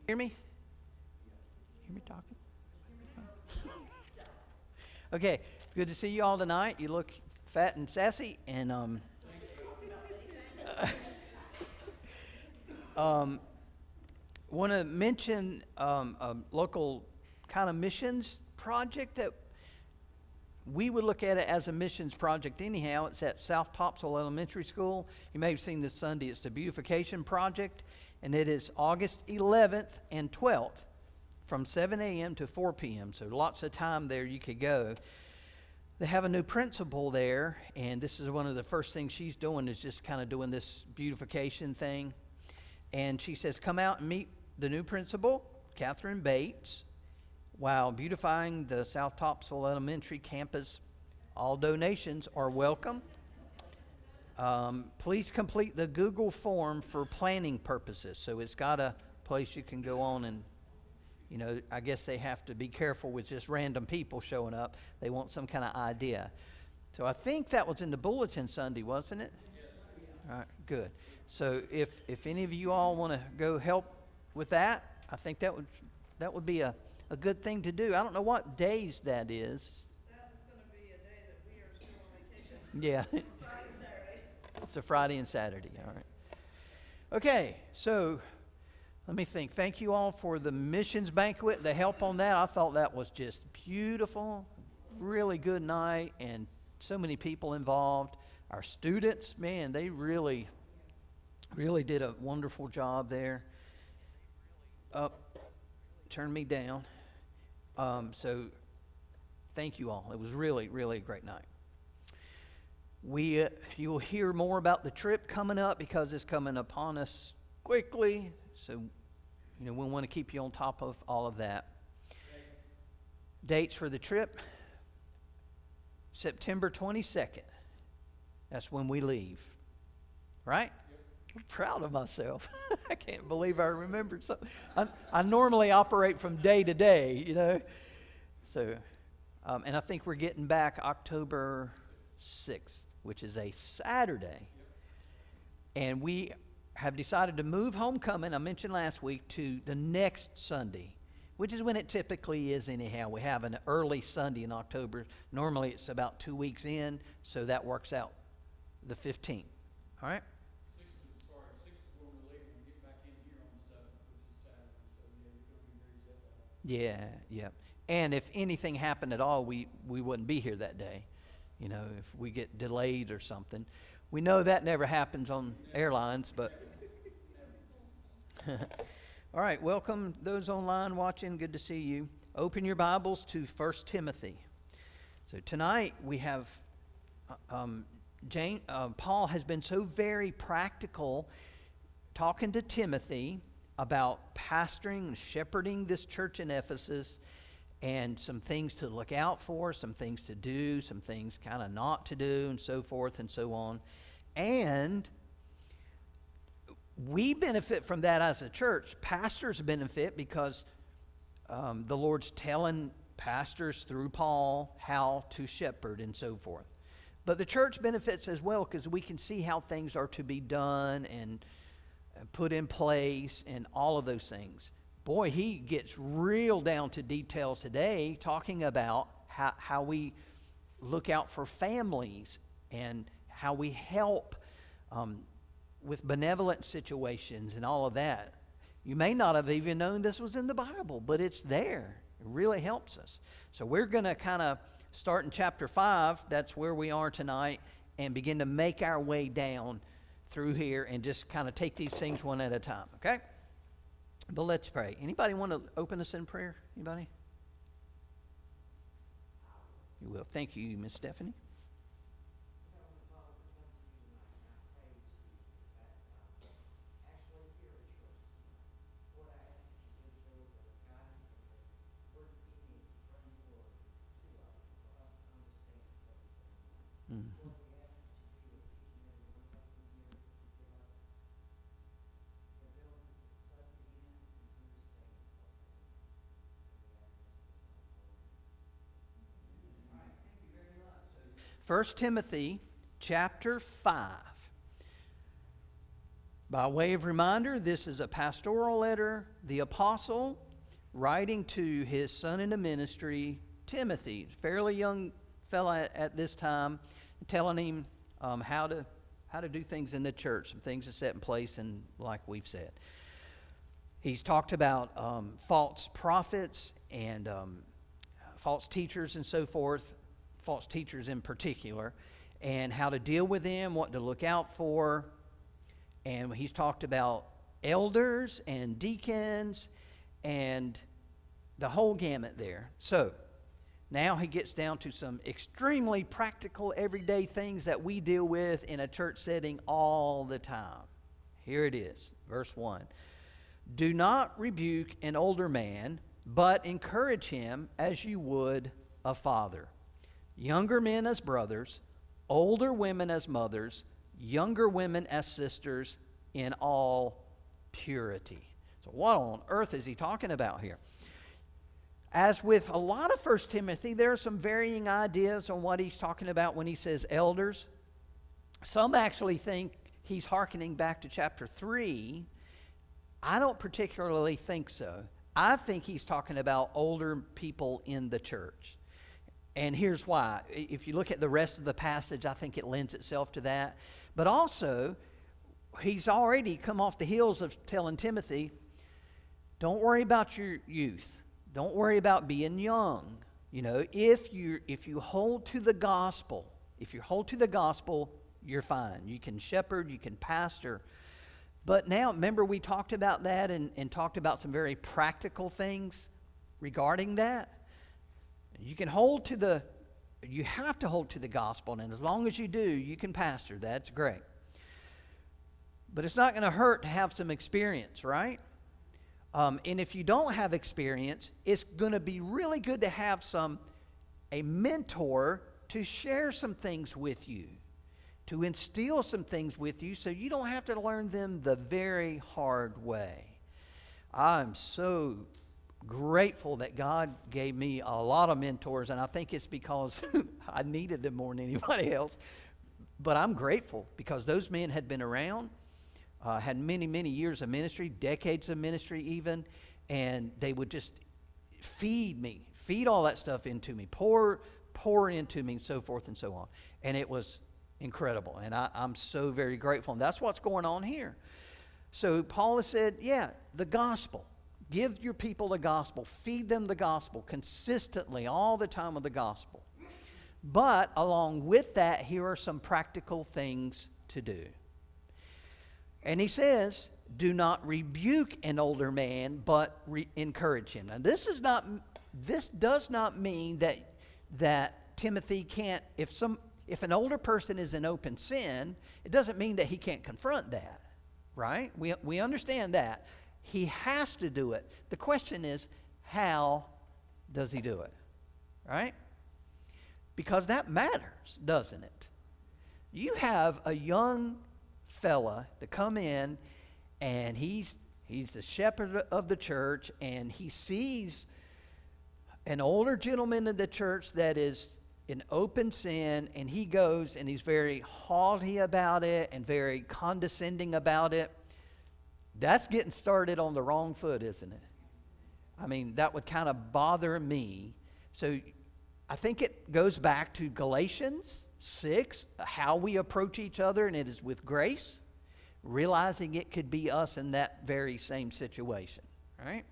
Hear me? Hear me talking? Okay, good to see you all tonight. You look fat and sassy, and want to mention a local kind of missions project that we would look at it as a missions project anyhow. It's at South Topsail Elementary School. You may have seen this Sunday. It's the beautification project, and it is August 11th and 12th from 7 a.m. to 4 p.m. So lots of time there you could go. They have a new principal there, and this is one of the first things she's doing is just kind of doing this beautification thing. And she says, come out and meet the new principal, Catherine Bates, while beautifying the South Topsail Elementary campus. All donations are welcome. Please complete the Google form for planning purposes. So it's got a place you can go on and, you know, I guess they have to be careful with just random people showing up. They want some kind of idea. So I think that was in the bulletin Sunday, wasn't it? Yes. All right, good. So if any of you all want to go help with that, I think that would be a good thing to do. I don't know what days that is. That is going to be a day that we are still on vacation. Yeah. Friday and Saturday. It's a Friday and Saturday, all right. Okay, so let me think. Thank you all for the missions banquet, the help on that. I thought that was just beautiful, really good night, and so many people involved. Our students, man, they really did a wonderful job there. Turn me down. So thank you all. It was really a great night. You'll hear more about the trip coming up because it's coming upon us quickly. So, you know, we'll want to keep you on top of all of that. Dates for the trip, September 22nd. That's when we leave. Right? I'm proud of myself. I can't believe I remembered something. I normally operate from day to day, you know. So, and I think we're getting back October 6th, which is a Saturday. And we have decided to move homecoming, I mentioned last week, to the next Sunday, which is when it typically is anyhow. We have an early Sunday in October. Normally it's about 2 weeks in, so that works out the 15th. All right? Yeah. And if anything happened at all, we wouldn't be here that day. You know, if we get delayed or something. We know that never happens on airlines, but all right, welcome those online watching. Good to see you. Open your Bibles to 1 Timothy. So tonight we have Paul has been so very practical talking to Timothy about pastoring and shepherding this church in Ephesus, and some things to look out for, some things to do, some things kind of not to do, and so forth and so on. And we benefit from that as a church. Pastors benefit because the Lord's telling pastors through Paul how to shepherd and so forth. But the church benefits as well because we can see how things are to be done and put in place and all of those things. Boy, he gets real down to details today, talking about how we look out for families and how we help with benevolent situations and all of that. You may not have even known this was in the Bible, but it's there. It really helps us. So we're going to kind of start in chapter 5. That's where we are tonight, and begin to make our way down through here and just kind of take these things one at a time, okay? But let's pray. Anybody want to open us in prayer? Anybody? You will. Thank you, Miss Stephanie. First Timothy chapter 5. By way of reminder, this is a pastoral letter, the apostle writing to his son in the ministry, Timothy, fairly young fella at this time, telling him how to do things in the church, some things to set in place, and like we've said. He's talked about false prophets and false teachers and so forth, false teachers in particular, and how to deal with them, what to look out for. And he's talked about elders and deacons and the whole gamut there. So now he gets down to some extremely practical, everyday things that we deal with in a church setting all the time. Here it is, verse 1. Do not rebuke an older man, but encourage him as you would a father. Younger men as brothers, older women as mothers, younger women as sisters, in all purity. So what on earth is he talking about here? As with a lot of 1 Timothy, there are some varying ideas on what he's talking about when he says elders. Some actually think he's hearkening back to chapter 3. I don't particularly think so. I think he's talking about older people in the church. And here's why. If you look at the rest of the passage, I think it lends itself to that. But also, he's already come off the heels of telling Timothy, don't worry about your youth. Don't worry about being young. You know, if you hold to the gospel, you're fine. You can shepherd, you can pastor. But now, remember we talked about that and talked about some very practical things regarding that. You have to hold to the gospel, and as long as you do, you can pastor. That's great. But it's not going to hurt to have some experience, right? And if you don't have experience, it's going to be really good to have a mentor to share some things with you, to instill some things with you so you don't have to learn them the very hard way. I'm so grateful that God gave me a lot of mentors, and I think it's because I needed them more than anybody else. But I'm grateful because those men had been around, had many, many years of ministry, decades of ministry even, and they would just feed all that stuff into me, pour into me, and so forth and so on. And it was incredible, and I'm so very grateful, and that's what's going on here. So Paul has said, the gospel. Give your people the gospel. Feed them the gospel consistently all the time with the gospel. But along with that, here are some practical things to do. And he says, do not rebuke an older man, but encourage him. Now, this does not mean that Timothy can't, if an older person is in open sin, it doesn't mean that he can't confront that, right? We understand that. He has to do it. The question is, how does he do it, right? Because that matters, doesn't it? You have a young fella to come in, and he's the shepherd of the church, and he sees an older gentleman in the church that is in open sin, and he goes and he's very haughty about it and very condescending about it. That's getting started on the wrong foot, isn't it? I mean, that would kind of bother me. So I think it goes back to Galatians 6, how we approach each other, and it is with grace, realizing it could be us in that very same situation, right?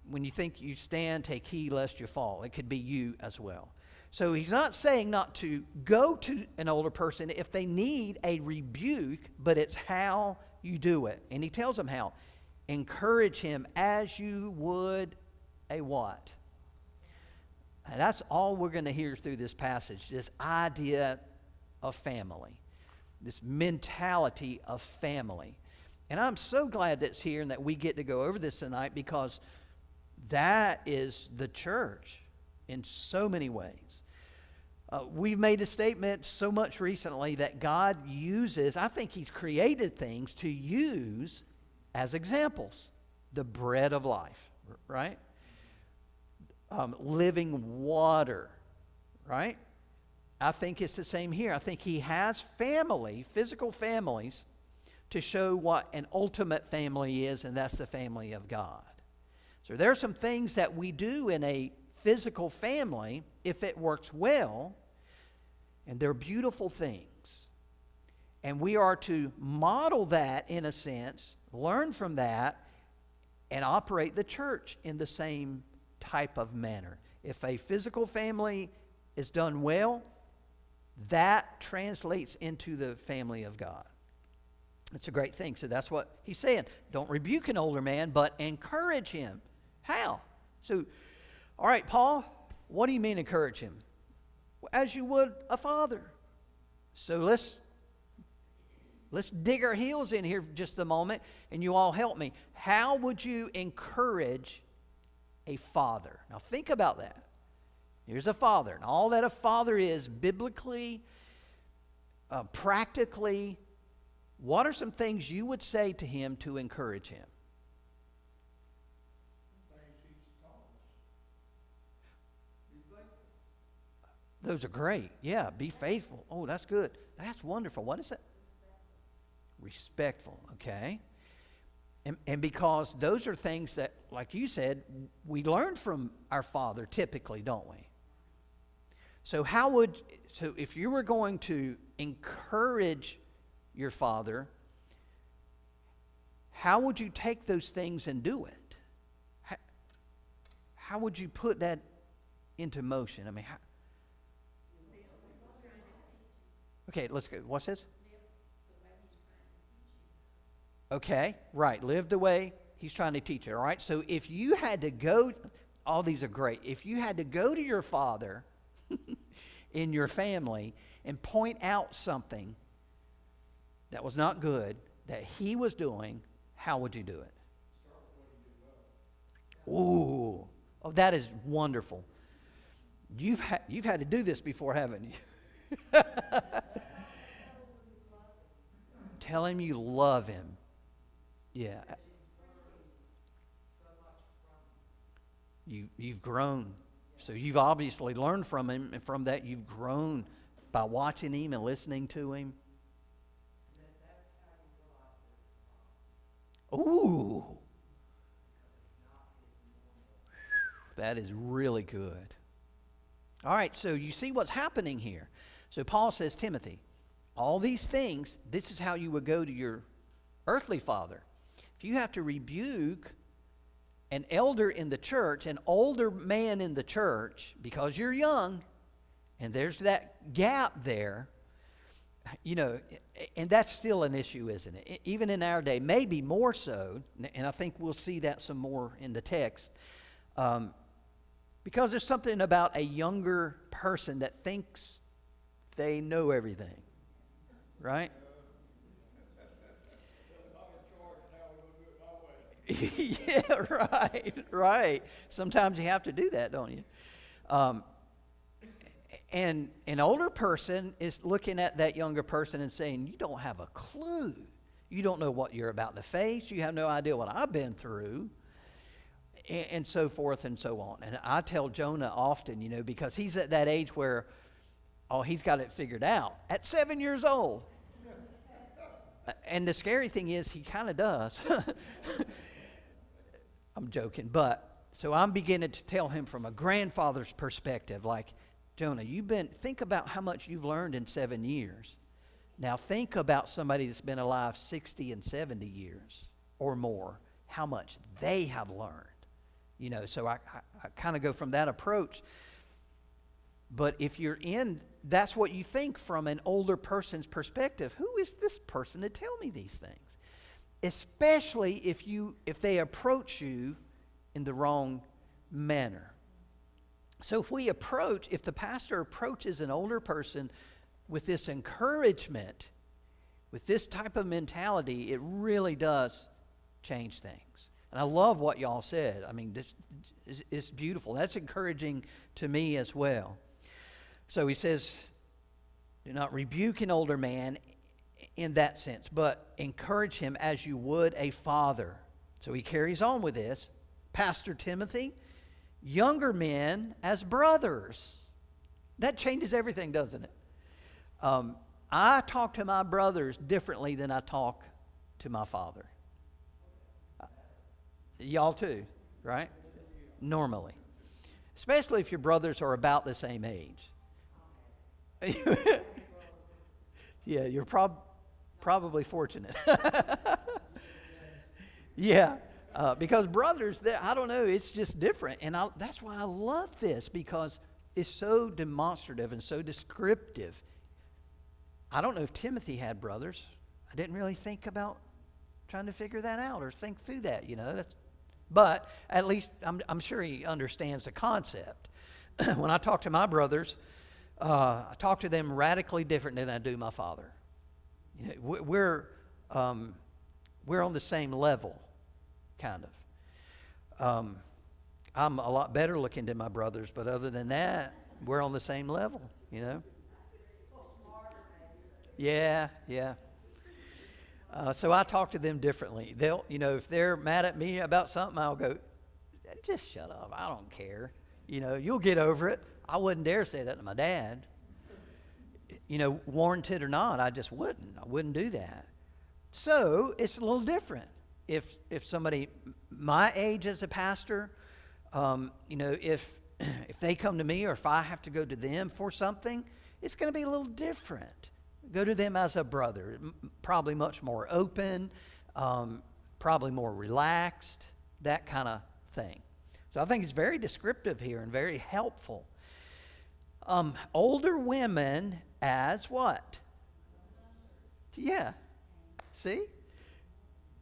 When you think you stand, take heed lest you fall. It could be you as well. So he's not saying not to go to an older person if they need a rebuke, but it's how you do it. And he tells them how. Encourage him as you would a what? And that's all we're going to hear through this passage, this idea of family, this mentality of family. And I'm so glad that's here and that we get to go over this tonight, because that is the church in so many ways. We've made a statement so much recently that God uses, I think he's created things to use as examples. The bread of life, right? Living water, right? I think it's the same here. I think he has family, physical families, to show what an ultimate family is, and that's the family of God. So there are some things that we do in a physical family, if it works well, and they're beautiful things. And we are to model that in a sense, learn from that, and operate the church in the same type of manner. If a physical family is done well, that translates into the family of God. It's a great thing. So that's what he's saying. Don't rebuke an older man, but encourage him. How? So, all right, Paul, what do you mean encourage him? As you would a father. So let's dig our heels in here for just a moment, and you all help me. How would you encourage a father? Now think about that. Here's a father, and all that a father is biblically, practically. What are some things you would say to him to encourage him? Those are great. Yeah, be faithful. Oh, that's good. That's wonderful. What is it? Respectful. Okay. And because those are things that, like you said, we learn from our father typically, don't we? So if you were going to encourage your father, how would you take those things and do it? How would you put that into motion? I mean, okay, let's go. What's this? Okay, right. Live the way he's trying to teach you, all right? So if you had to go, all these are great. If you had to go to your father in your family and point out something that was not good, that he was doing, how would you do it? Ooh, oh, that is wonderful. You've had to do this before, haven't you? Tell him you love him. Yeah. You've grown. So you've obviously learned from him, and from that you've grown by watching him and listening to him. Ooh. That is really good. All right, so you see what's happening here. So Paul says, Timothy, all these things, this is how you would go to your earthly father. If you have to rebuke an elder in the church, an older man in the church, because you're young, and there's that gap there, you know, and that's still an issue, isn't it? Even in our day, maybe more so, and I think we'll see that some more in the text, because there's something about a younger person that thinks they know everything, right? Yeah, right. Sometimes you have to do that, don't you? And an older person is looking at that younger person and saying, you don't have a clue. You don't know what you're about to face. You have no idea what I've been through. And so forth and so on. And I tell Jonah often, you know, because he's at that age where, oh, he's got it figured out. At 7 years old. And the scary thing is, he kind of does. I'm joking, but so I'm beginning to tell him from a grandfather's perspective, like, Jonah, think about how much you've learned in 7 years. Now think about somebody that's been alive 60 and 70 years or more, how much they have learned. You know, so I kind of go from that approach. But if that's what you think from an older person's perspective. Who is this person to tell me these things? Especially if they approach you in the wrong manner. So if the pastor approaches an older person with this encouragement, with this type of mentality, it really does change things. And I love what y'all said. I mean, this is beautiful. That's encouraging to me as well. So he says, do not rebuke an older man in that sense, but encourage him as you would a father. So he carries on with this. Pastor Timothy, younger men as brothers. That changes everything, doesn't it? I talk to my brothers differently than I talk to my father. Y'all too, right? Normally. Especially if your brothers are about the same age. Yeah, you're probably fortunate. Yeah, because brothers, I don't know, it's just different. And that's why I love this, because it's so demonstrative and so descriptive. I don't know if Timothy had brothers. I didn't really think about trying to figure that out or think through that, but at least I'm sure he understands the concept. When I talk to my brothers, I talk to them radically different than I do my father. We're on the same level, kind of. I'm a lot better looking than my brothers, but other than that, we're on the same level, Yeah. So I talk to them differently. They'll, if they're mad at me about something, I'll go, just shut up. I don't care. You'll get over it. I wouldn't dare say that to my dad. Warranted or not, I just wouldn't. I wouldn't do that. So it's a little different. If somebody my age as a pastor, if they come to me or if I have to go to them for something, it's going to be a little different. Go to them as a brother, probably much more open, probably more relaxed, that kind of thing. So I think it's very descriptive here and very helpful. Older women as what? Yeah. See?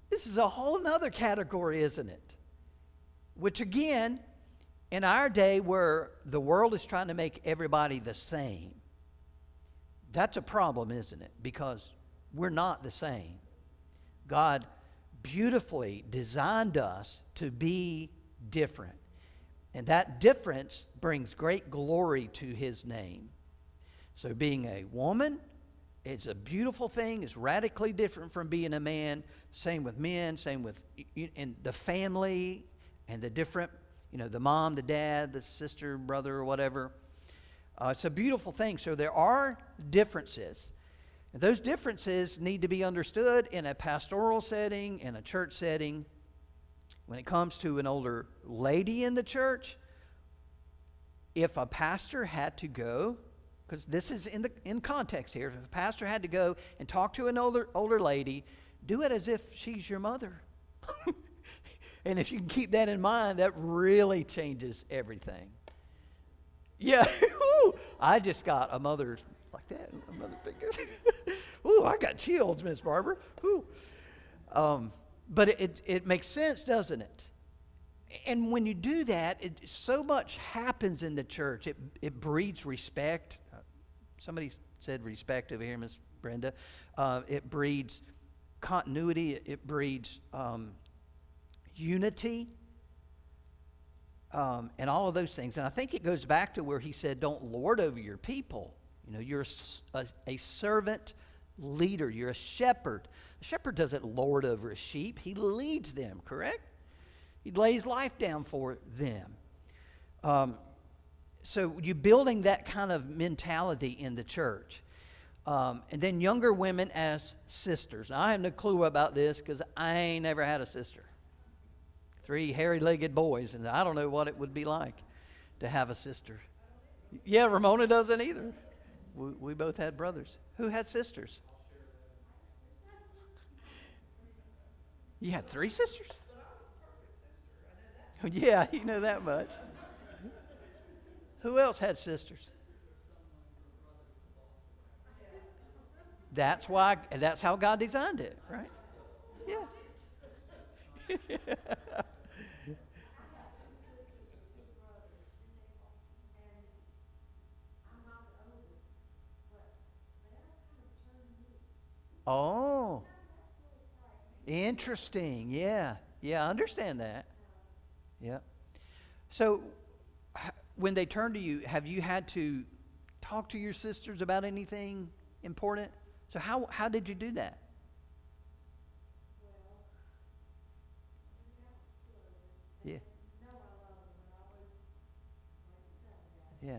This is a whole nother category, isn't it? Which again, in our day where the world is trying to make everybody the same, that's a problem, isn't it? Because we're not the same. God beautifully designed us to be different. And that difference brings great glory to His name. So being a woman, it's a beautiful thing. It's radically different from being a man. Same with men, same with in the family and the different, the mom, the dad, the sister, brother, or whatever. It's a beautiful thing. So there are differences. And those differences need to be understood in a pastoral setting, in a church setting. When it comes to an older lady in the church, if a pastor had to go, because this is in context here, if a pastor had to go and talk to an older lady, do it as if she's your mother. And if you can keep that in mind, that really changes everything. Yeah, I just got a mother like that, a mother figure. Ooh, I got chills, Miss Barbara. Ooh. But it makes sense, doesn't it? And when you do that, so much happens in the church. It breeds respect. Somebody said respect over here, Miss Brenda. It breeds continuity. It breeds unity. And all of those things. And I think it goes back to where he said, don't lord over your people. You're a servant leader. You're a shepherd. A shepherd doesn't lord over his sheep. He leads them, correct? He lays life down for them. So you're building that kind of mentality in the church. And then younger women as sisters. Now, I have no clue about this because I ain't never had a sister. 3 hairy-legged boys, and I don't know what it would be like to have a sister. Yeah, Ramona doesn't either. We both had brothers. Who had sisters? You had 3 sisters? Yeah, you know that much. Who else had sisters? That's how God designed it, right? Yeah. Oh, interesting. Yeah, I understand that. Yeah. So, when they turn to you, have you had to talk to your sisters about anything important? So, how did you do that? Yeah. Yeah.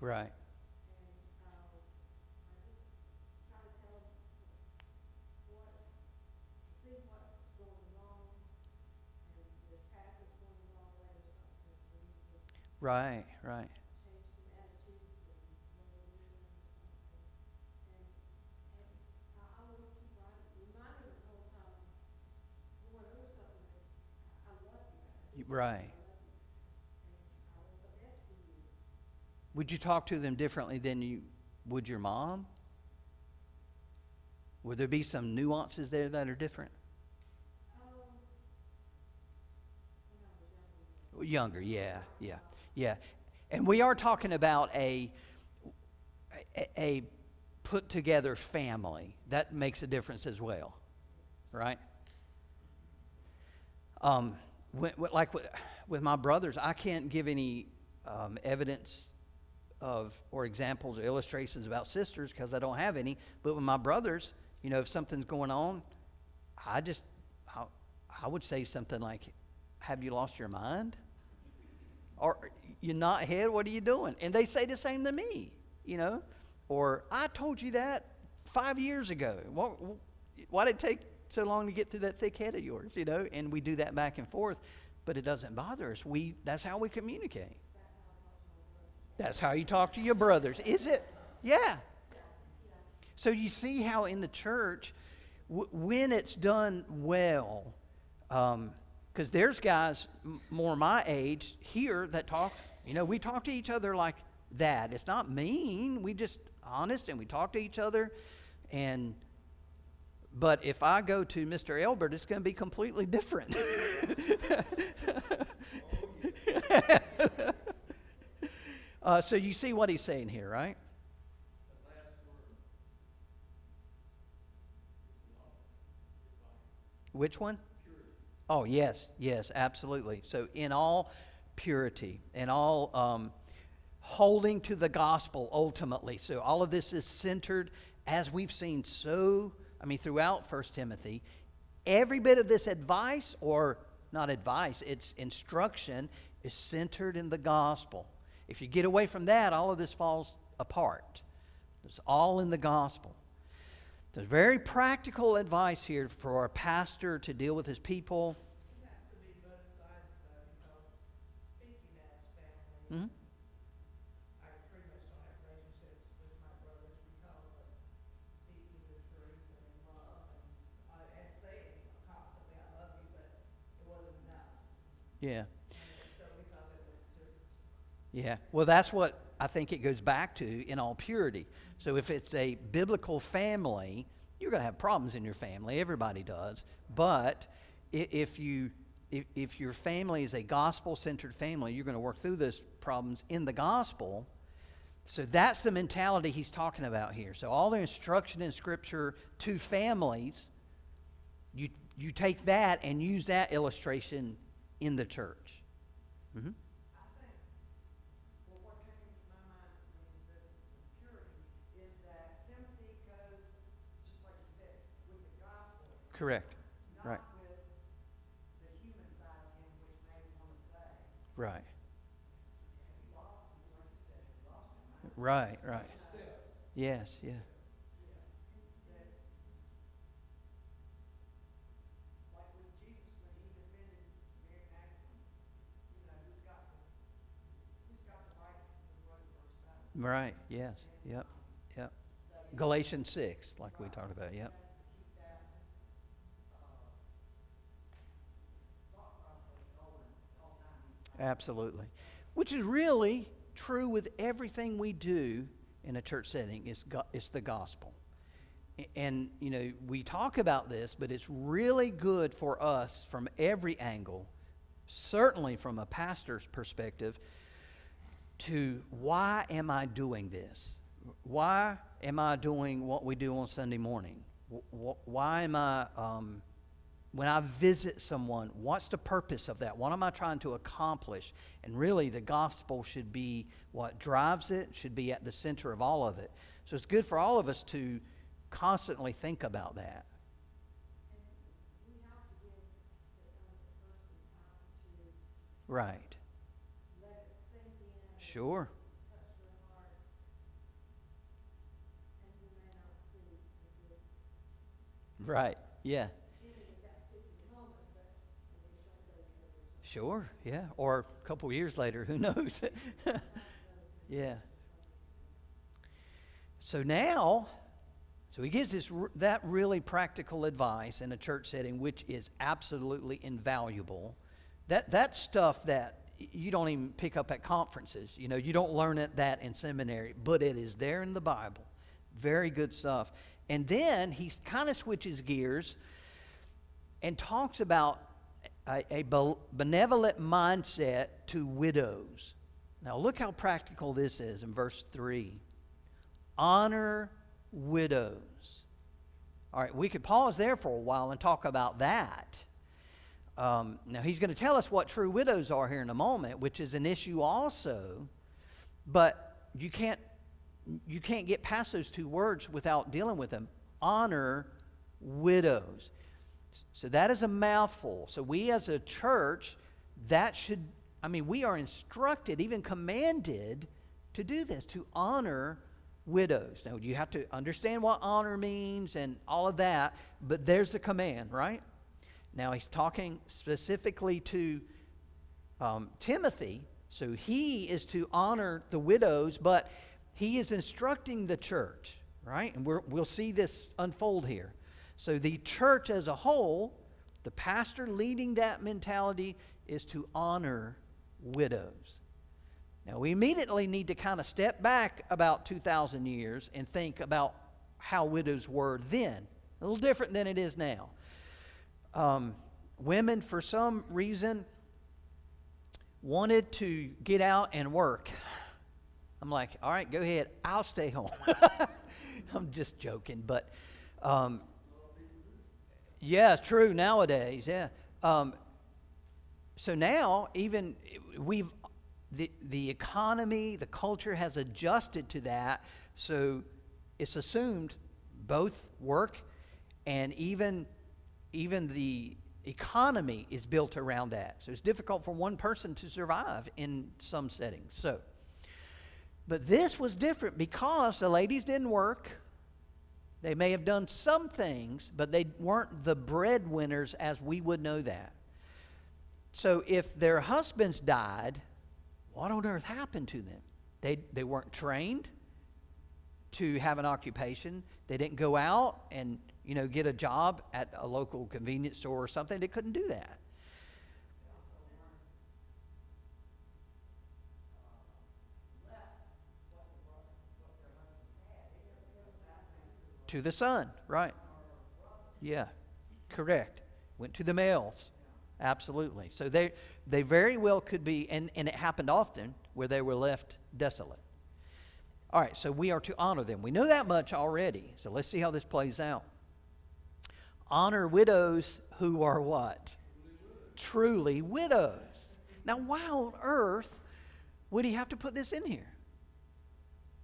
Right. And I just try to tell them what, see what's going wrong, and if path is going the wrong way or something, we need to Right. Right. change some attitudes and what we're doing or something. And I always keep reminding them the whole time, going over something is, I love you, I do love you, Right. I love you, and I want the best for you. Would you talk to them differently than you would your mom? Would there be some nuances there that are different? When I was younger, Younger, yeah, yeah, yeah. And we are talking about a put together family. That makes a difference as well, right? Like with my brothers, I can't give any evidence of or examples or illustrations about sisters because I don't have any. But with my brothers, you know, if something's going on, I just I would say something like, "Have you lost your mind? Or you're not head? What are you doing?" And they say the same to me, you know. Or, "I told you that 5 years ago. Why did it take so long to get through that thick head of yours?" You know, and we do that back and forth, but it doesn't bother us. That's how we communicate. That's how you talk to your brothers. Is it? Yeah. So you see how in the church, when it's done well, because there's guys more my age here that talk, you know, we talk to each other like that. It's not mean. We just honest and we talk to each other. But if I go to Mr. Elbert, it's going to be completely different. So you see what he's saying here, right? Which one? Oh, yes, yes, absolutely. So in all purity, and all holding to the gospel ultimately. So all of this is centered, as we've seen throughout 1 Timothy, every bit of this advice, or not advice, it's instruction, is centered in the gospel. If you get away from that, all of this falls apart. It's all in the gospel. There's very practical advice here for a pastor to deal with his people. it has to be both sides though, because speaking as family, Mm-hmm. I pretty much don't have relationships with my brothers because of speaking the truth and in love, and saying constantly, "I love you," but it wasn't enough. Yeah. And so because it was just, Yeah. Well, that's what I think it goes back to in all purity. So if it's a biblical family, you're going to have problems in your family. Everybody does. But if your family is a gospel-centered family, you're going to work through those problems in the gospel. So that's the mentality he's talking about here. So all the instruction in Scripture to families, you take that and use that illustration in the church. Mm-hmm. I think, well, what came to my mind when you said the purity is that Timothy goes, just like you said, with the gospel. Correct. Not Right. with the human side of him, which made him want to say, Right. "Have you lost?" Like you said, "Have you lost your mind?" Right. Right. Yes. Yeah. That, like with Jesus when he defended Mary Magdalene, who's got the right to throw the first stone? Right. Yes. Yep. Yep. So you Galatians 6, like we talked about. Yep. has to keep that thought process going at all times. Absolutely. Which is really true with everything we do in a church setting. It's the gospel. And, you know, we talk about this, but it's really good for us from every angle, certainly from a pastor's perspective, to why am I doing this? Why am I doing what we do on Sunday morning? Why am I, when I visit someone, what's the purpose of that? What am I trying to accomplish? And really, the gospel should be what drives it, should be at the center of all of it. So it's good for all of us to constantly think about that. And we have to give the person time to Right. let it sink in. Sure. Touch their heart Right. Yeah. dealing with that particular moment, but I mean, it's like those others. Sure. Yeah. Or a couple years later, who knows? Yeah. So now, so he gives us that really practical advice in a church setting, which is absolutely invaluable. That's stuff that you don't even pick up at conferences. You know, you don't learn that in seminary, but it is there in the Bible. Very good stuff. And then he kind of switches gears and talks about a benevolent mindset to widows. Now look how practical this is in verse 3. Honor widows. All right, we could pause there for a while and talk about that. Now he's going to tell us what true widows are here in a moment, which is an issue also, but you can't get past those two words without dealing with them. Honor widows. So that is a mouthful. So we as a church, we are instructed, even commanded to do this, to honor widows. Now you have to understand what honor means and all of that, but there's the command, right? Now he's talking specifically to Timothy, so he is to honor the widows, but he is instructing the church, right? And we'll see this unfold here. So the church as a whole, the pastor leading that mentality is to honor widows. Now we immediately need to kind of step back about 2,000 years and think about how widows were then. A little different than it is now. Women, for some reason, wanted to get out and work. I'm like, all right, go ahead. I'll stay home. I'm just joking, but yeah, it's true nowadays. Yeah. So now, even the economy, the culture has adjusted to that. So it's assumed both work and even the economy is built around that. So it's difficult for one person to survive in some settings. So, but this was different because the ladies didn't work. They may have done some things, but they weren't the breadwinners as we would know that. So if their husbands died, what on earth happened to them? They weren't trained to have an occupation. They didn't go out and get a job at a local convenience store or something. They couldn't do that. To the son, right? Yeah, correct. Went to the males. Absolutely. So they very well could be, and it happened often, where they were left desolate. All right, so we are to honor them. We know that much already. So let's see how this plays out. Honor widows who are what? Truly widows. Now, why on earth would he have to put this in here?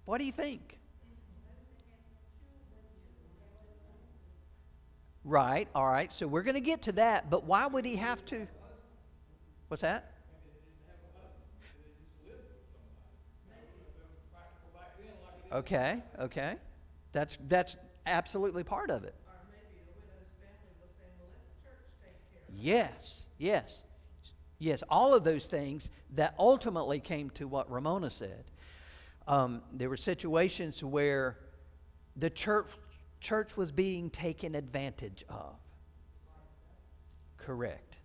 What do you think? Right, all right. So we're going to get to that, but why would he have to? What's that? Okay. That's absolutely part of it. Or maybe the widow's family was saying, well, let the church take care of it. Yes. All of those things that ultimately came to what Ramona said. There were situations where the church was being taken advantage of. Correct.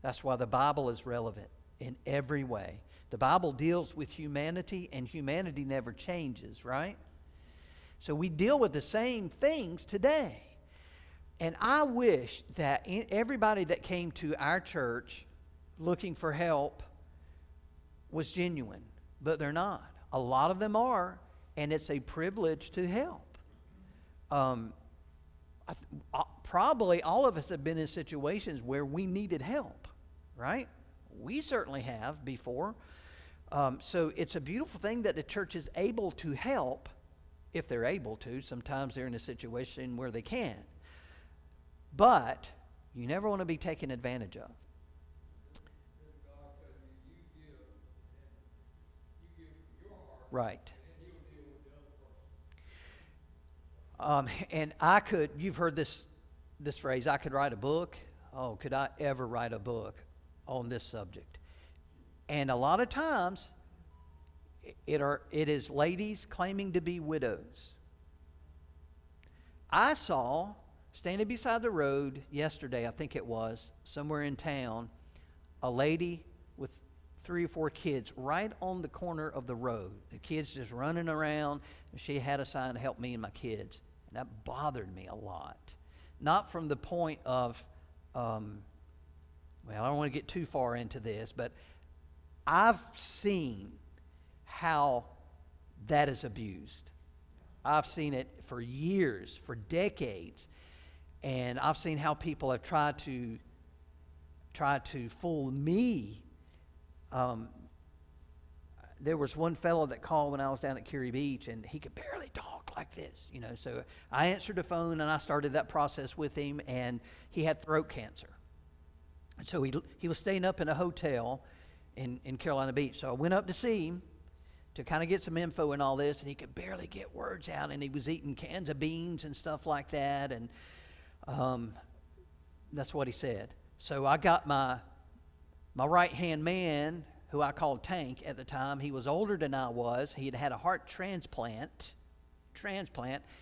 That's why the Bible is relevant in every way. The Bible deals with humanity, and humanity never changes, right? So we deal with the same things today. And I wish that everybody that came to our church looking for help was genuine, but they're not. A lot of them are, and it's a privilege to help. Probably all of us have been in situations where we needed help, right? We certainly have before. So it's a beautiful thing that the church is able to help if they're able to. Sometimes they're in a situation where they can't. But you never want to be taken advantage of. Right. And you've heard this this phrase, I could write a book. Oh, could I ever write a book on this subject? And a lot of times, it is ladies claiming to be widows. I saw, standing beside the road yesterday, I think it was, somewhere in town, a lady with 3 or 4 kids right on the corner of the road. The kids just running around, and she had a sign to help me and my kids. And that bothered me a lot. Not from the point of, well, I don't want to get too far into this, but I've seen how that is abused. I've seen it for years, for decades, and I've seen how people have tried to fool me. There was one fellow that called when I was down at Curie Beach, and he could barely talk like this, you know. So I answered the phone, and I started that process with him, and he had throat cancer. And so he was staying up in a hotel in Carolina Beach. So I went up to see him to kind of get some info and all this, and he could barely get words out, and he was eating cans of beans and stuff like that, and that's what he said. So I got my right-hand man, who I called Tank at the time. He was older than I was. He had had a heart transplant.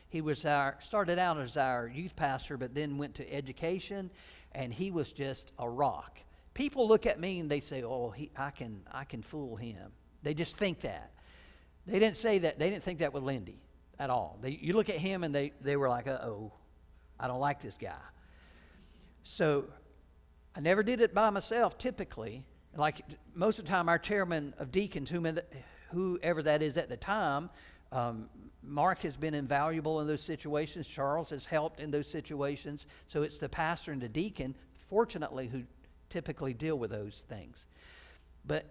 He was started out as our youth pastor, but then went to education, and he was just a rock. People look at me and they say, "Oh, I can fool him." They just think that. They didn't say that. They didn't think that with Lindy at all. You look at him and they were like, "Uh-oh, I don't like this guy." So I never did it by myself. Typically, like most of the time, our chairman of deacons, whoever that is at the time, Mark has been invaluable in those situations. Charles has helped in those situations. So it's the pastor and the deacon, fortunately, who typically deal with those things. But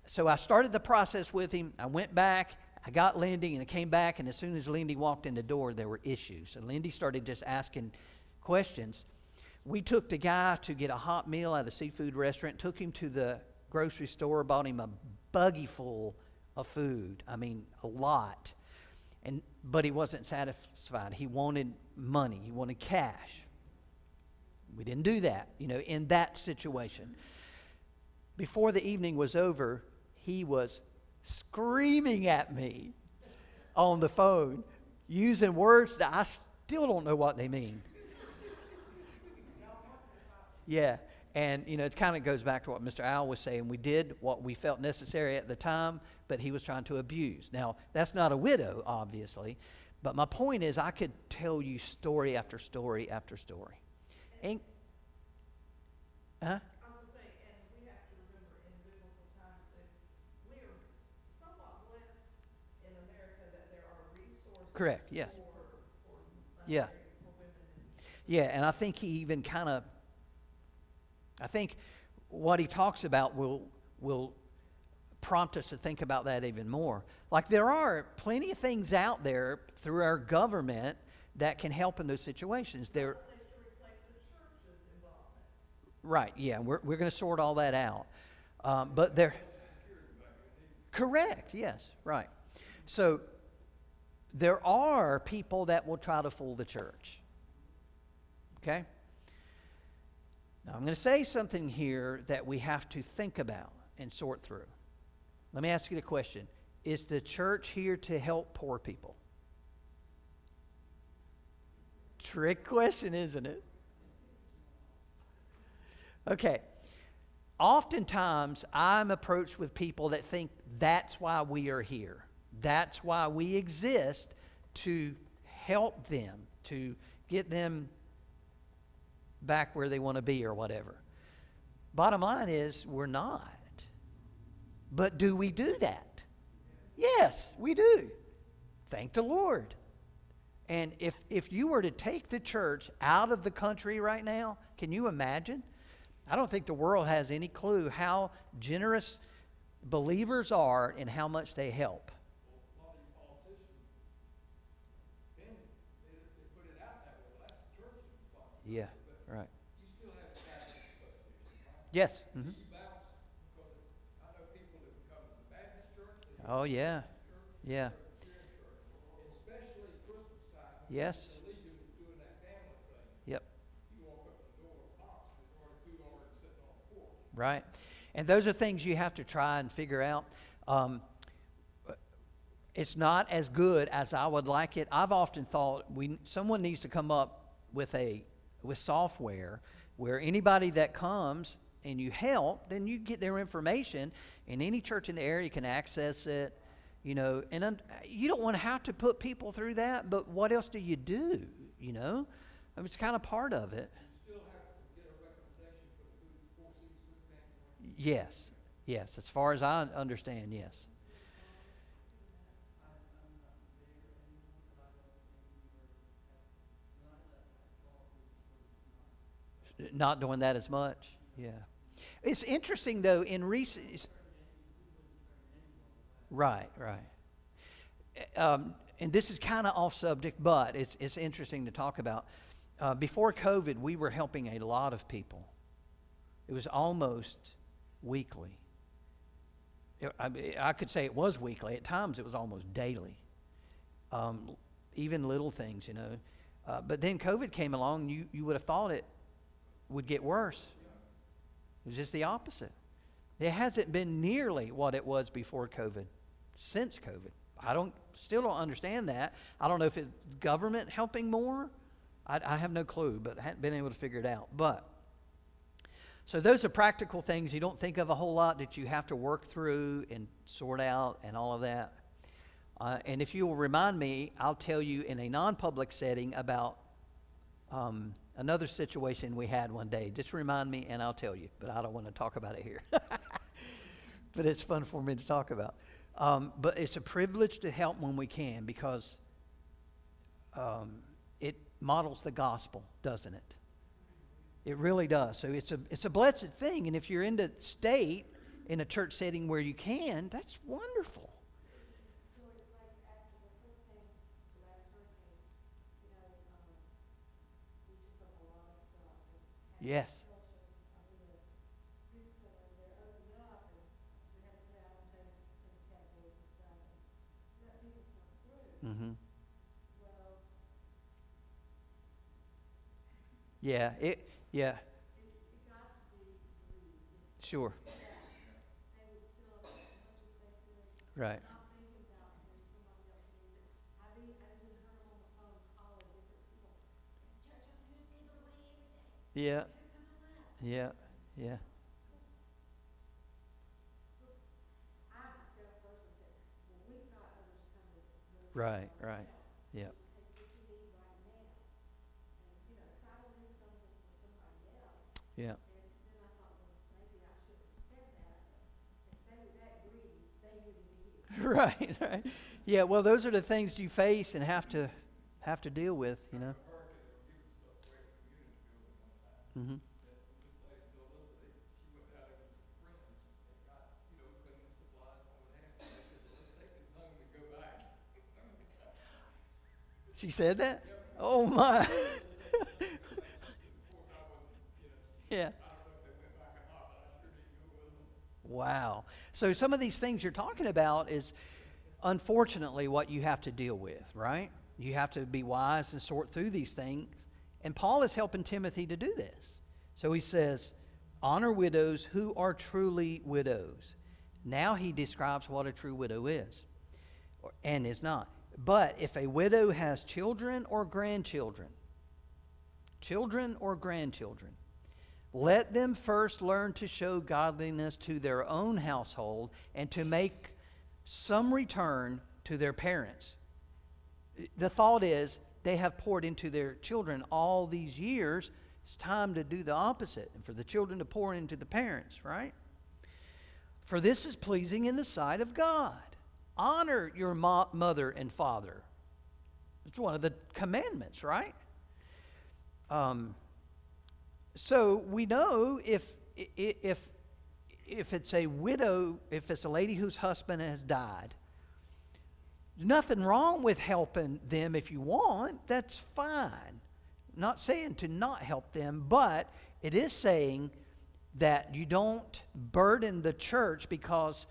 so I started the process with him. I went back. I got Lindy, and I came back. And as soon as Lindy walked in the door, there were issues. And Lindy started just asking questions. We took the guy to get a hot meal at a seafood restaurant, took him to the grocery store, bought him a buggy full of food. I mean, a lot. But he wasn't satisfied. He wanted money. He wanted cash. We didn't do that, in that situation. Before the evening was over, he was screaming at me on the phone, using words that I still don't know what they mean. Yeah, and it kind of goes back to what Mr. Al was saying. We did what we felt necessary at the time, but he was trying to abuse. Now, that's not a widow, obviously, but my point is I could tell you story after story after story. And, I was going to say, and we have to remember in biblical times that we are somewhat blessed in America that there are resources. Correct, yes. For yeah. For women. Yeah, and I think he even I think what he talks about will prompt us to think about that even more. Like there are plenty of things out there through our government that can help in those situations. Right, yeah, we're going to sort all that out. But they're correct, yes, right. So there are people that will try to fool the church. Okay? Now I'm going to say something here that we have to think about and sort through. Let me ask you the question. Is the church here to help poor people? Trick question, isn't it? Okay. Oftentimes, I'm approached with people that think that's why we are here. That's why we exist, to help them, to get them back where they want to be or whatever. Bottom line is, we're not. But do we do that? Yes, we do. Thank the Lord. And if you were to take the church out of the country right now, can you imagine? I don't think the world has any clue how generous believers are and how much they help. Well, a lot of you politicians, they put it out that way. Well, that's the church's responsibility. Yeah, right. You still have a Catholic association, right? Yes. Mm-hmm. You bounce, because I know people that would come to the Baptist church. Oh, yeah. Yeah. Especially Christmas time. Yes. The Legion was doing that family thing. Yep. right. And those are things you have to try and figure out. It's not as good as I would like it. I've often thought someone needs to come up with software where anybody that comes and you help, then you get their information, and any church in the area can access it, you know. And you don't want to have to put people through that, but what else do you do, you know? I mean, it's kind of part of it. You still have to get a recommendation for the food, 4 seats food pantry. Yes, as far as I understand, yes. Not doing that as much. Yeah. It's interesting, though, in recent... Right. And this is kind of off subject, but it's interesting to talk about. Before COVID, we were helping a lot of people. It was almost weekly. I could say it was weekly. At times, it was almost daily. Even little things, you know. But then COVID came along, and you would have thought it would get worse. It was just the opposite. It hasn't been nearly what it was before COVID, since COVID. Still don't understand that. I don't know if it's government helping more. I have no clue, but I haven't been able to figure it out. So those are practical things you don't think of a whole lot that you have to work through and sort out and all of that. And if you will remind me, I'll tell you in a non-public setting about another situation we had one day. Just remind me and I'll tell you, but I don't want to talk about it here. But it's fun for me to talk about. But it's a privilege to help when we can, because it models the gospel, doesn't it? It really does. So it's a blessed thing. And if you're in the state, in a church setting where you can, that's wonderful. So it's like after the first thing, the last hurricane, you know, we took up a lot of stuff. And Yes. they're opening up, and we had to put out things in the categories and stuff, and let people come through. Mm-hmm. Well, Yeah. it got to be rude. Sure. They would fill up as much as they could. Right. Not thinking about there's somebody else who needs it. I even heard them on the phone calling different people. It's church on Tuesday, the way every day. Yeah. They're coming up. Yeah. I myself personally said, well, we've got others coming. Right. Yeah. Take what you need right now. And, you know, try to leave something for somebody else. Yeah. And then I thought, well, maybe I should have said that. If they were that greedy, they wouldn't be here. Right. Yeah, well, those are the things you face and have to deal with, you know. Mm-hmm. She said that? Oh my. Yeah. Wow. So some of these things you're talking about is unfortunately what you have to deal with, right? You have to be wise and sort through these things. And Paul is helping Timothy to do this. So he says, honor widows who are truly widows. Now he describes what a true widow is and is not. But if a widow has children or grandchildren, let them first learn to show godliness to their own household and to make some return to their parents. The thought is, they have poured into their children all these years. It's time to do the opposite and for the children to pour into the parents, right? For this is pleasing in the sight of God. Honor your mother and father. It's one of the commandments, right? So we know if it's a widow, if it's a lady whose husband has died, nothing wrong with helping them if you want. That's fine. Not saying to not help them, but it is saying that you don't burden the church because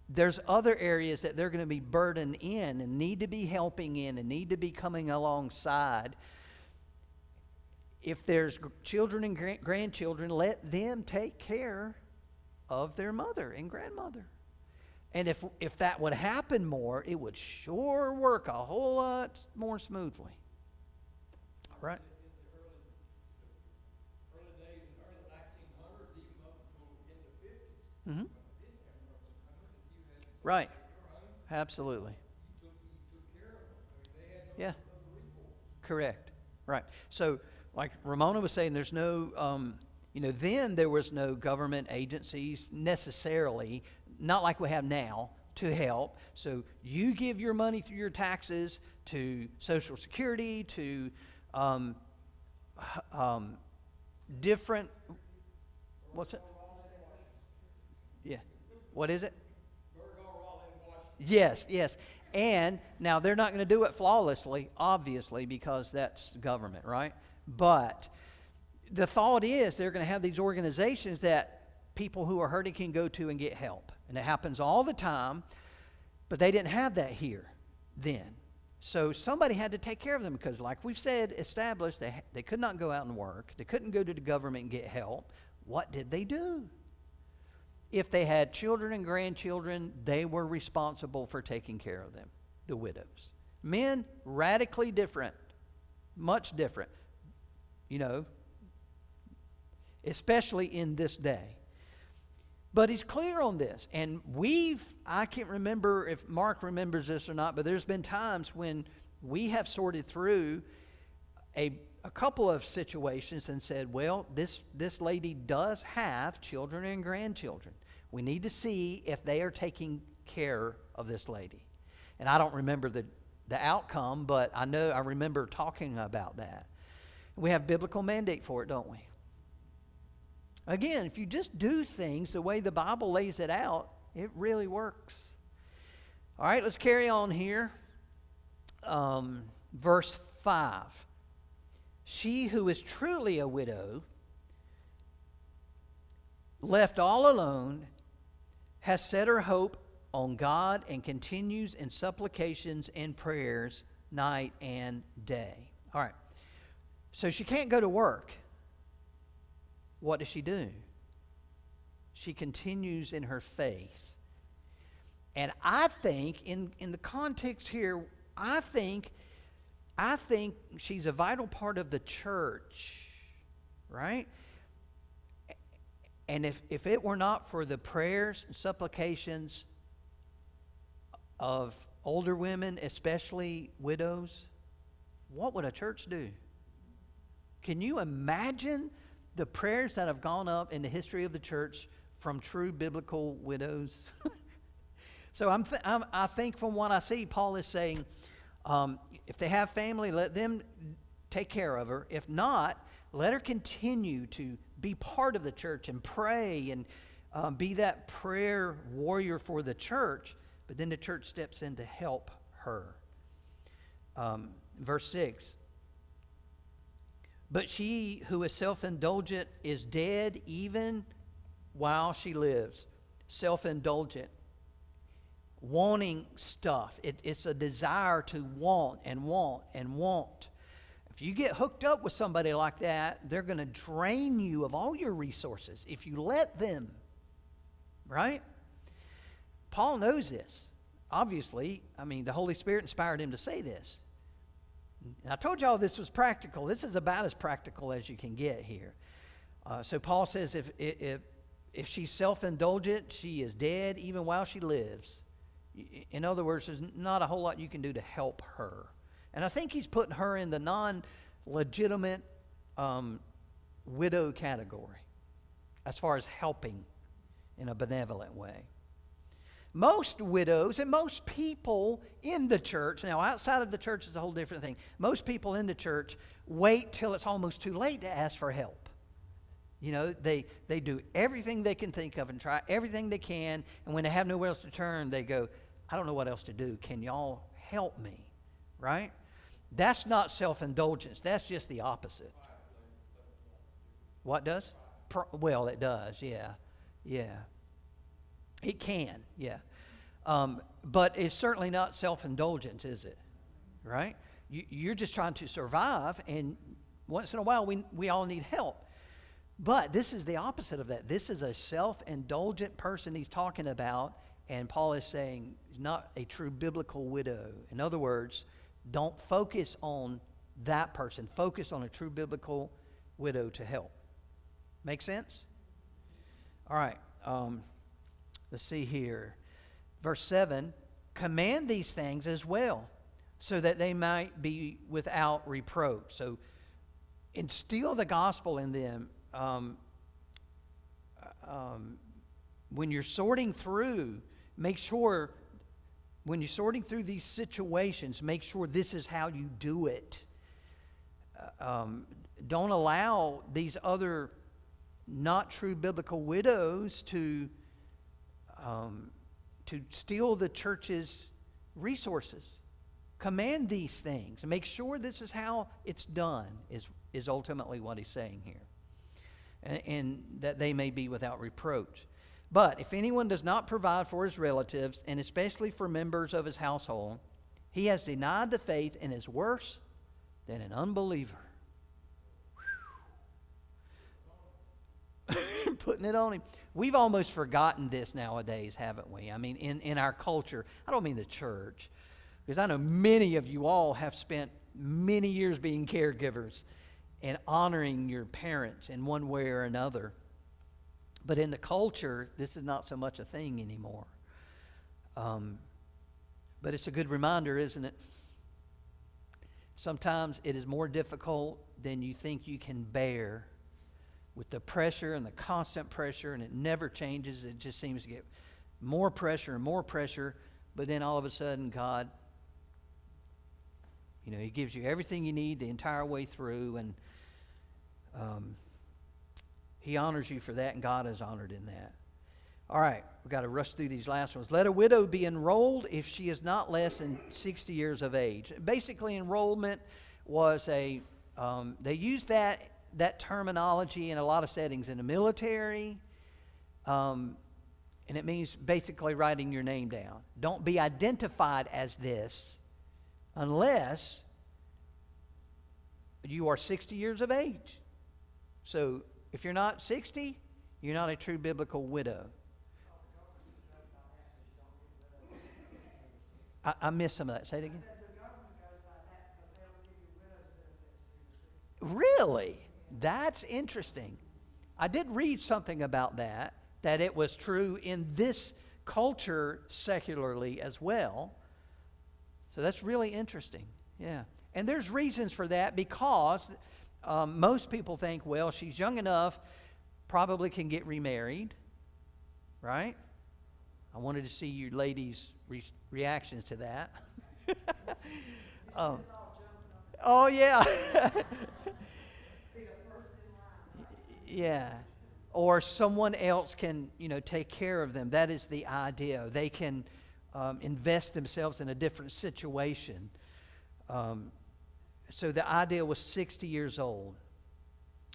there's other areas that they're going to be burdened in and need to be helping in and need to be coming alongside. if there's children and grandchildren, let them take care of their mother and grandmother. And if that would happen more, it would sure work a whole lot more smoothly. All right? In the early days, in the early 1900s, even up until in the 50s, Mm-hmm. didn't have nursing homes, and you had Right. your home, Absolutely. you took care of them. I mean, they had no Yeah. other recourse. Correct. Right. So, like Ramona was saying, there's no, then there was no government agencies necessarily, not like we have now, to help. So you give your money through your taxes to Social Security, to different, what's it? Yeah. What is it? Yes, yes. And now they're not going to do it flawlessly, obviously, because that's government, right? But the thought is they're going to have these organizations that people who are hurting can go to and get help. And it happens all the time, but they didn't have that here then. So somebody had to take care of them because, like we've said, established, they could not go out and work. They couldn't go to the government and get help. What did they do? If they had children and grandchildren, they were responsible for taking care of them, the widows. Men, radically different, much different, especially in this day. But he's clear on this. And I can't remember if Mark remembers this or not, but there's been times when we have sorted through a couple of situations and said, well, this lady does have children and grandchildren. We need to see if they are taking care of this lady. And I don't remember the outcome, but I remember talking about that. We have biblical mandate for it, don't we? Again, if you just do things the way the Bible lays it out, it really works. All right, let's carry on here. Verse 5. She who is truly a widow, left all alone, has set her hope on God and continues in supplications and prayers night and day. All right. So she can't go to work. What does she do? She continues in her faith. And I think, in the context here, I think she's a vital part of the church, right? And if it were not for the prayers and supplications of older women, especially widows, what would a church do? Can you imagine the prayers that have gone up in the history of the church from true biblical widows? So I think from what I see, Paul is saying, if they have family, let them take care of her. If not, let her continue to be part of the church and pray and be that prayer warrior for the church. But then the church steps in to help her. Verse 6. But she who is self-indulgent is dead even while she lives. Self-indulgent. Wanting stuff. It's a desire to want and want and want. If you get hooked up with somebody like that, they're going to drain you of all your resources if you let them. Right? Paul knows this. Obviously, the Holy Spirit inspired him to say this. And I told y'all this was practical. This is about as practical as you can get here. So Paul says if she's self-indulgent, she is dead even while she lives. In other words, there's not a whole lot you can do to help her. And I think he's putting her in the non-legitimate widow category as far as helping in a benevolent way. Most widows and most people in the church, now outside of the church is a whole different thing. Most people in the church wait till it's almost too late to ask for help. They do everything they can think of and try everything they can. And when they have nowhere else to turn, they go, I don't know what else to do. Can y'all help me? Right? That's not self-indulgence. That's just the opposite. What does? Well, it does, yeah. Yeah. It can, yeah. But it's certainly not self-indulgence, is it? Right? You're just trying to survive, and once in a while, we all need help. But this is the opposite of that. This is a self-indulgent person he's talking about, and Paul is saying not a true biblical widow. In other words, don't focus on that person. Focus on a true biblical widow to help. Make sense? All right. Let's see here. Verse 7, command these things as well, so that they might be without reproach. So instill the gospel in them. When you're sorting through, make sure, when you're sorting through these situations, make sure this is how you do it. Don't allow these other not true biblical widows to steal the church's resources. Command these things. Make sure this is how it's done, is ultimately what he's saying here. And that they may be without reproach. But if anyone does not provide for his relatives, and especially for members of his household, he has denied the faith and is worse than an unbeliever. Putting it on him. We've almost forgotten this nowadays, haven't we? I mean, in our culture. I don't mean the church, because I know many of you all have spent many years being caregivers and honoring your parents in one way or another. But in the culture, this is not so much a thing anymore. But it's a good reminder, isn't it? Sometimes it is more difficult than you think you can bear, with the pressure and the constant pressure, and it never changes. It just seems to get more pressure and more pressure. But then all of a sudden, God, He gives you everything you need the entire way through, and He honors you for that, and God is honored in that. All right, we've got to rush through these last ones. Let a widow be enrolled if she is not less than 60 years of age. Basically, enrollment was they used that terminology in a lot of settings, in the military, and it means basically writing your name down. Don't be identified as this unless you are 60 years of age. So if you're not 60, you're not a true biblical widow. I missed some of that. Say it again. I said the government goes by that because they don't give you widows benefits through the 60. Really? That's interesting. I did read something about that it was true in this culture secularly as well. So that's really interesting. Yeah. And there's reasons for that, because most people think, well, she's young enough, probably can get remarried, right? I wanted to see you ladies' reactions to that. Oh, yeah. Yeah. Or someone else can, take care of them. That is the idea. They can invest themselves in a different situation. So the idea was 60 years old,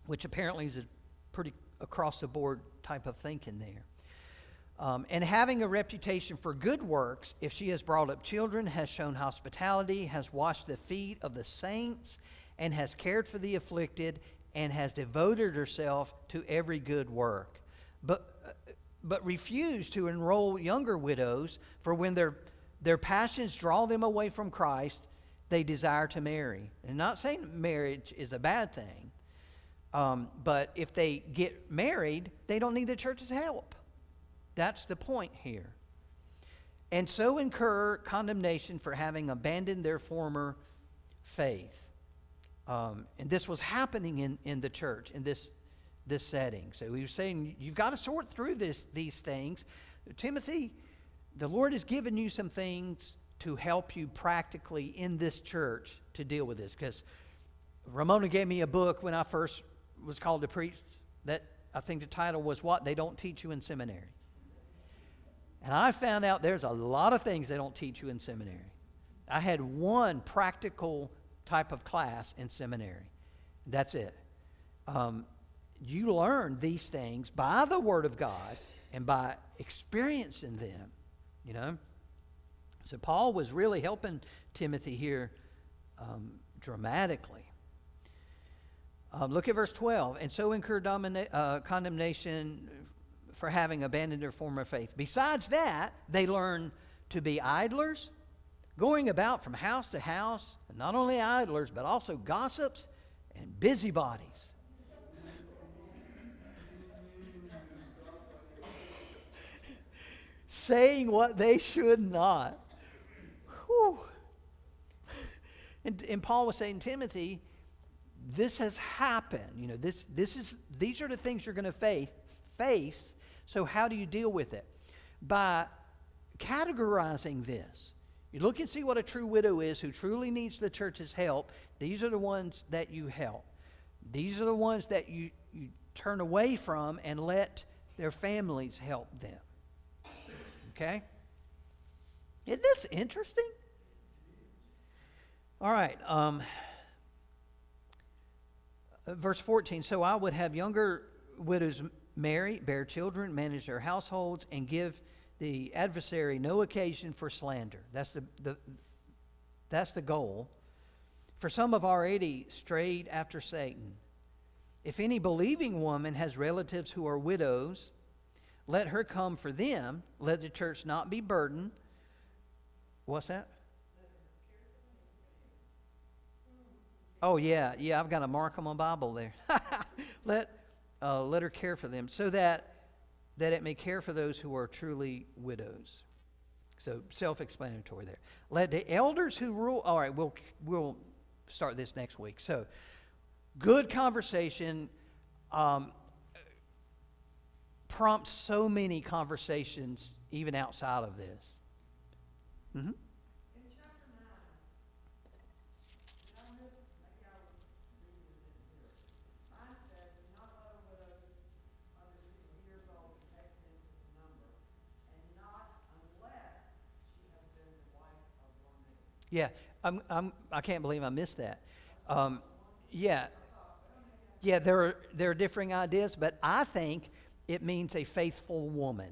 which apparently is a pretty across-the-board type of thinking there. And having a reputation for good works, if she has brought up children, has shown hospitality, has washed the feet of the saints, and has cared for the afflicted, and has devoted herself to every good work. But refuse to enroll younger widows, for when their passions draw them away from Christ, they desire to marry. And I'm not saying marriage is a bad thing, but if they get married, they don't need the church's help. That's the point here. And so incur condemnation for having abandoned their former faith. And this was happening in the church, in this setting. So he was saying, you've got to sort through these things. Timothy, the Lord has given you some things to help you practically in this church to deal with this. Because Ramona gave me a book when I first was called to preach, that I think the title was What They Don't Teach You in Seminary. And I found out there's a lot of things they don't teach you in seminary. I had one practical type of class in seminary. That's it. You learn these things by the Word of God and by experiencing them, So Paul was really helping Timothy here dramatically. Look at verse 12. And so incur condemnation for having abandoned their former faith. Besides that, they learn to be idlers, going about from house to house, and not only idlers, but also gossips and busybodies. Saying what they should not. Whew. And Paul was saying, Timothy, this has happened. You know, these are the things you're going to face. So how do you deal with it? By categorizing this. You look and see what a true widow is who truly needs the church's help. These are the ones that you help. These are the ones that you turn away from and let their families help them. Okay? Isn't this interesting? All right. Verse 14. So I would have younger widows marry, bear children, manage their households, and give the adversary no occasion for slander. That's the goal. For some have already strayed after Satan. If any believing woman has relatives who are widows, let her come for them. Let the church not be burdened. What's that? Oh, yeah. I've got to mark on my Bible there. Let her care for them, so that it may care for those who are truly widows. So self-explanatory there. Let the elders who rule. All right, we'll start this next week. So good conversation prompts so many conversations even outside of this. Mm-hmm. In chapter 9, did I miss, maybe I was reading it in here. Mine says, do not let a widow under 60 years old be taken into the number, and not unless she has been the wife of one man. Yeah, I can't believe I missed that. Yeah, there are differing ideas, but I think it means a faithful woman.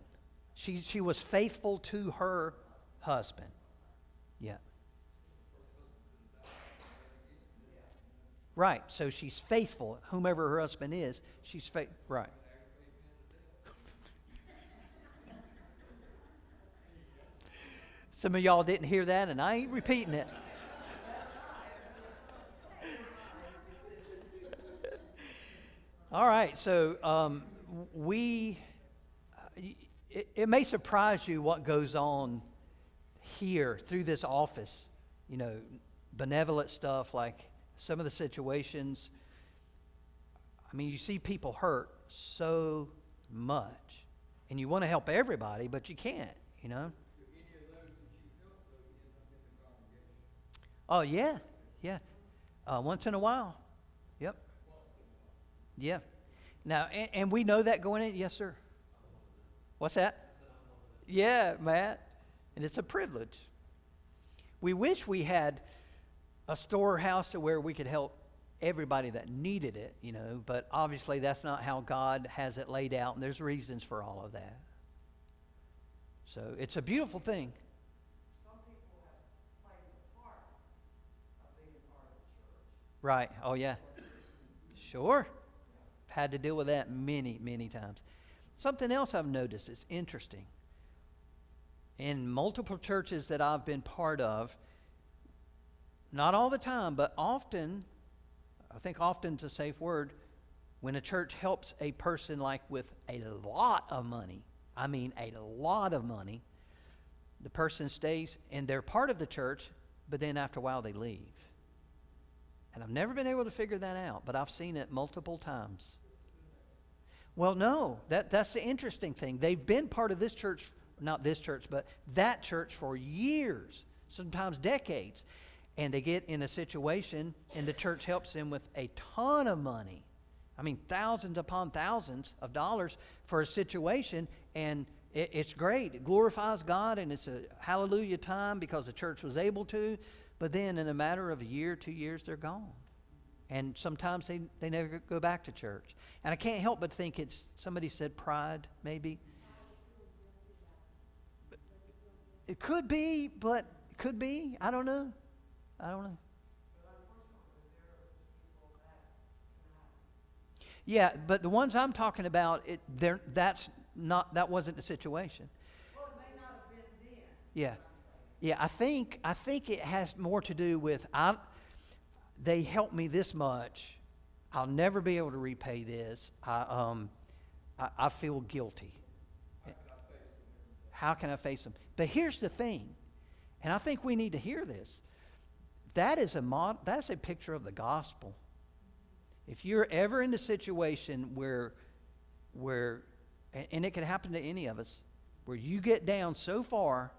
She was faithful to her husband. Yeah. Right. So she's faithful. Whomever her husband is, she's faithful. Right. Some of y'all didn't hear that, and I ain't repeating it. All right. So it may surprise you what goes on here through this office, you know, benevolent stuff, like some of the situations. I mean, you see people hurt so much, and you want to help everybody, but you can't, you know. Oh, yeah. Once in a while. Yep. Yeah. Now, and we know that going in. Yes, sir. What's that? Yeah, Matt. And it's a privilege. We wish we had a storehouse to where we could help everybody that needed it, you know, but obviously that's not how God has it laid out, and there's reasons for all of that. So it's a beautiful thing. Some people have played the part of being part of the church. Right. Oh, yeah. Sure. Had to deal with that many, many times. Something else I've noticed is interesting. In multiple churches that I've been part of, not all the time, but often, I think often's a safe word, when a church helps a person like with a lot of money, I mean a lot of money, the person stays and they're part of the church, but then after a while they leave. And I've never been able to figure that out, but I've seen it multiple times. Well, no, that's the interesting thing. They've been part of this church, not this church, but that church for years, sometimes decades. And they get in a situation and the church helps them with a ton of money. I mean, thousands upon thousands of dollars for a situation, and it's great. It glorifies God, and it's a hallelujah time because the church was able to. But then in a matter of a year, 2 years, they're gone. And sometimes they never go back to church. And I can't help but think it's, somebody said pride, maybe. It could be, but it could be. I don't know. But unfortunately, there are people that cannot Yeah, but the ones I'm talking about, that wasn't the situation. Well, it may not have been then. Yeah. Yeah, I think it has more to do with they helped me this much. I'll never be able to repay this. I feel guilty. How can I face them? But here's the thing, and I think we need to hear this. That's a picture of the gospel. If you're ever in a situation where, and it can happen to any of us, where you get down so far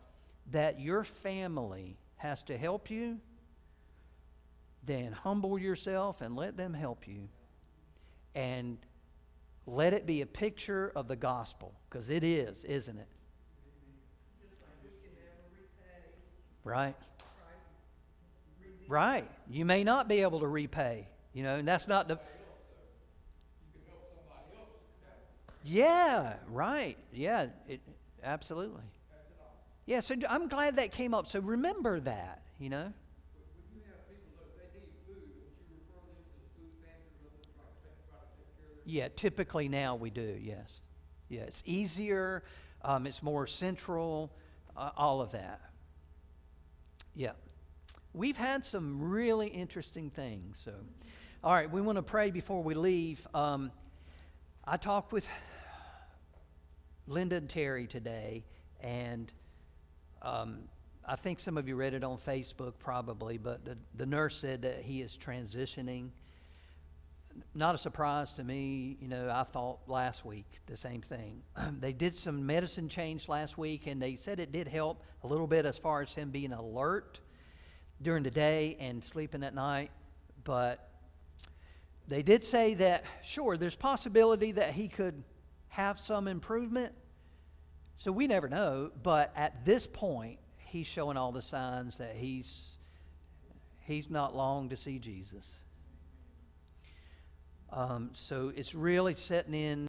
that your family has to help you, then humble yourself and let them help you. And let it be a picture of the gospel, because it is, isn't it? Just like we can never repay Right. Christ. Right. You may not be able to repay, and that's not the... You can help somebody else. Yeah, right. Yeah, absolutely. Yeah, so I'm glad that came up. So remember that, When you have people that they need food, don't you refer them to the food pantry rather than try to take care of them? Yeah, typically now we do, yes. Yeah, it's easier, it's more central, all of that. Yeah. We've had some really interesting things. So, all right, we want to pray before we leave. I talked with Linda and Terry today, and I think some of you read it on Facebook probably, but the nurse said that he is transitioning. Not a surprise to me. I thought last week the same thing. They did some medicine change last week, and they said it did help a little bit as far as him being alert during the day and sleeping at night. But they did say that, sure, there's possibility that he could have some improvement. So we never know, but at this point, he's showing all the signs that he's not long to see Jesus. So it's really setting in